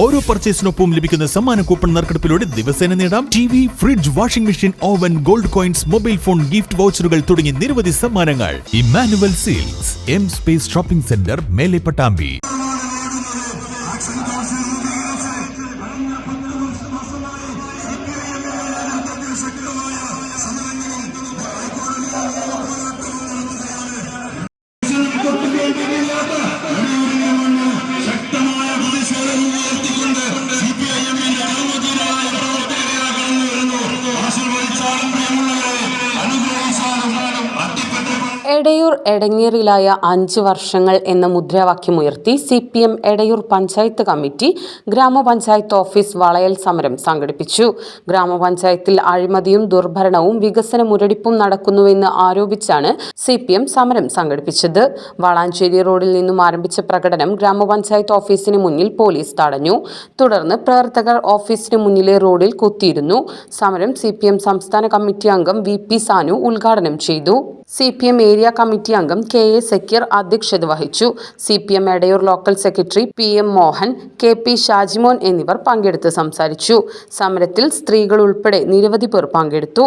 ഓരോ പർച്ചേസിനൊപ്പം ലഭിക്കുന്ന സമ്മാന കൂപ്പൺ നറുക്കെടുപ്പിലൂടെ ദിവസേന നേടാം TV, fridge, washing machine, oven, gold coins, mobile phone, gift വൗച്ചറുകൾ തുടങ്ങി നിരവധി സമ്മാനങ്ങൾ. Emmanuel sales, M space shopping centre, മേലെ പട്ടാമ്പി. എടയൂർ എടങ്ങേറിലായ 5 വർഷങ്ങൾ എന്ന മുദ്രാവാക്യമുയർത്തി CPM എടയൂർ പഞ്ചായത്ത് കമ്മിറ്റി ഗ്രാമപഞ്ചായത്ത് ഓഫീസ് വളയൽ സമരം സംഘടിപ്പിച്ചു. ഗ്രാമപഞ്ചായത്തിൽ അഴിമതിയും ദുർഭരണവും വികസന മുരടിപ്പും നടക്കുന്നുവെന്ന് ആരോപിച്ചാണ് CPM സമരം സംഘടിപ്പിച്ചത്. വളാഞ്ചേരി റോഡിൽ നിന്നും ആരംഭിച്ച പ്രകടനം ഗ്രാമപഞ്ചായത്ത് ഓഫീസിന് മുന്നിൽ പോലീസ് തടഞ്ഞു. തുടർന്ന് പ്രവർത്തകർ ഓഫീസിന് മുന്നിലെ റോഡിൽ കുത്തിയിരുന്നു. സമരം CPM സംസ്ഥാന കമ്മിറ്റി അംഗം VP സാനു ഉദ്ഘാടനം ചെയ്തു. CPM ഏരിയ കമ്മിറ്റി അംഗം KA സക്കീർ അധ്യക്ഷത വഹിച്ചു. CPM Edayur local secretary PM Mohan, KP Shajimon എന്നിവർ പങ്കെടുത്ത് സംസാരിച്ചു. സമരത്തിൽ സ്ത്രീകൾ ഉൾപ്പെടെ നിരവധി പേർ പങ്കെടുത്തു.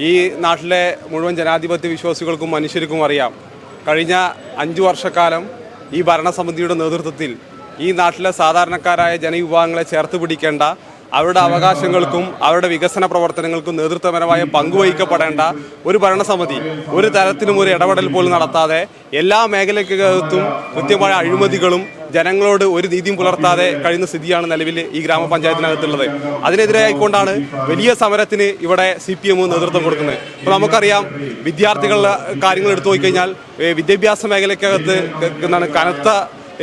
ഈ നാട്ടിലെ മുഴുവൻ ജനാധിപത്യ വിശ്വാസികൾക്കും മനുഷ്യർക്കും അറിയാം, കഴിഞ്ഞ 5 വർഷക്കാലം ഈ ഭരണസമിതിയുടെ നേതൃത്വത്തിൽ ഈ നാട്ടിലെ സാധാരണക്കാരായ ജനവിഭാഗങ്ങളെ ചേർത്ത് പിടിക്കേണ്ട, അവരുടെ അവകാശങ്ങൾക്കും അവരുടെ വികസന പ്രവർത്തനങ്ങൾക്കും നേതൃത്വപരമായ പങ്കുവഹിക്കപ്പെടേണ്ട ഒരു ഭരണസമിതി ഒരു തരത്തിലും ഒരു ഇടപെടൽ പോലും നടത്താതെ എല്ലാ മേഖലയ്ക്കകത്തും കൃത്യമായ അഴിമതികളും ജനങ്ങളോട് ഒരു നീതിയും പുലർത്താതെ കഴിയുന്ന സ്ഥിതിയാണ് നിലവിൽ ഈ ഗ്രാമപഞ്ചായത്തിനകത്തുള്ളത്. അതിനെതിരായിക്കൊണ്ടാണ് വലിയ സമരത്തിന് ഇവിടെ CPM നേതൃത്വം കൊടുക്കുന്നത്. ഇപ്പോൾ നമുക്കറിയാം, വിദ്യാർത്ഥികളുടെ കാര്യങ്ങൾ എടുത്തു നോക്കിക്കഴിഞ്ഞാൽ വിദ്യാഭ്യാസ മേഖലയ്ക്കകത്ത് കനത്ത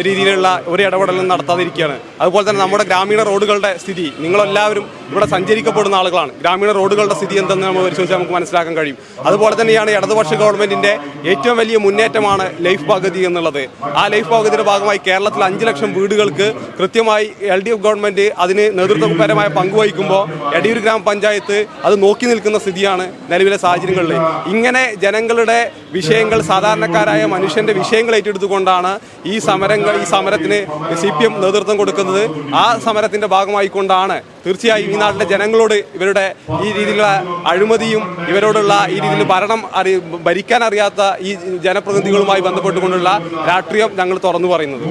രീതിയിലുള്ള ഒരു ഇടപെടലും നടത്താതിരിക്കുകയാണ്. അതുപോലെ തന്നെ നമ്മുടെ ഗ്രാമീണ റോഡുകളുടെ സ്ഥിതി, നിങ്ങളെല്ലാവരും ഇവിടെ സഞ്ചരിക്കപ്പെടുന്ന ആളുകളാണ്. ഗ്രാമീണ റോഡുകളുടെ സ്ഥിതി എന്തെന്ന് നമ്മൾ പരിശോധിച്ചാൽ നമുക്ക് മനസ്സിലാക്കാൻ കഴിയും. അതുപോലെ തന്നെയാണ് ഇടതുപക്ഷ ഗവൺമെന്റിന്റെ ഏറ്റവും വലിയ മുന്നേറ്റമാണ് ലൈഫ് പദ്ധതി എന്നുള്ളത്. ആ ലൈഫ് പദ്ധതിയുടെ ഭാഗമായി കേരളത്തിൽ 5 ലക്ഷം വീടുകൾക്ക് കൃത്യമായി LDF ഗവൺമെന്റ് അതിന് നേതൃത്വപരമായ പങ്കുവഹിക്കുമ്പോൾ എടയൂർ ഗ്രാമപഞ്ചായത്ത് അത് നോക്കി നിൽക്കുന്ന സ്ഥിതിയാണ് നിലവിലെ സാഹചര്യങ്ങളിൽ. ഇങ്ങനെ ജനങ്ങളുടെ വിഷയങ്ങൾ, സാധാരണക്കാരായ മനുഷ്യന്റെ വിഷയങ്ങൾ ഏറ്റെടുത്തുകൊണ്ടാണ് ഈ സമരത്തിന് CPM നേതൃത്വം കൊടുക്കുന്നത്. ആ സമരത്തിന്റെ ഭാഗമായിക്കൊണ്ടാണ് തീർച്ചയായും ഈ നാട്ടിലെ ജനങ്ങളോട് ഇവരുടെ ഈ രീതിയിലുള്ള അഴിമതിയും ഇവരോടുള്ള ഈ രീതിയിൽ ഭരിക്കാൻ അറിയാത്ത ഈ ജനപ്രതിനിധികളുമായി ബന്ധപ്പെട്ടുകൊണ്ടുള്ള രാഷ്ട്രീയം ഞങ്ങൾ തുറന്നു പറയുന്നത്.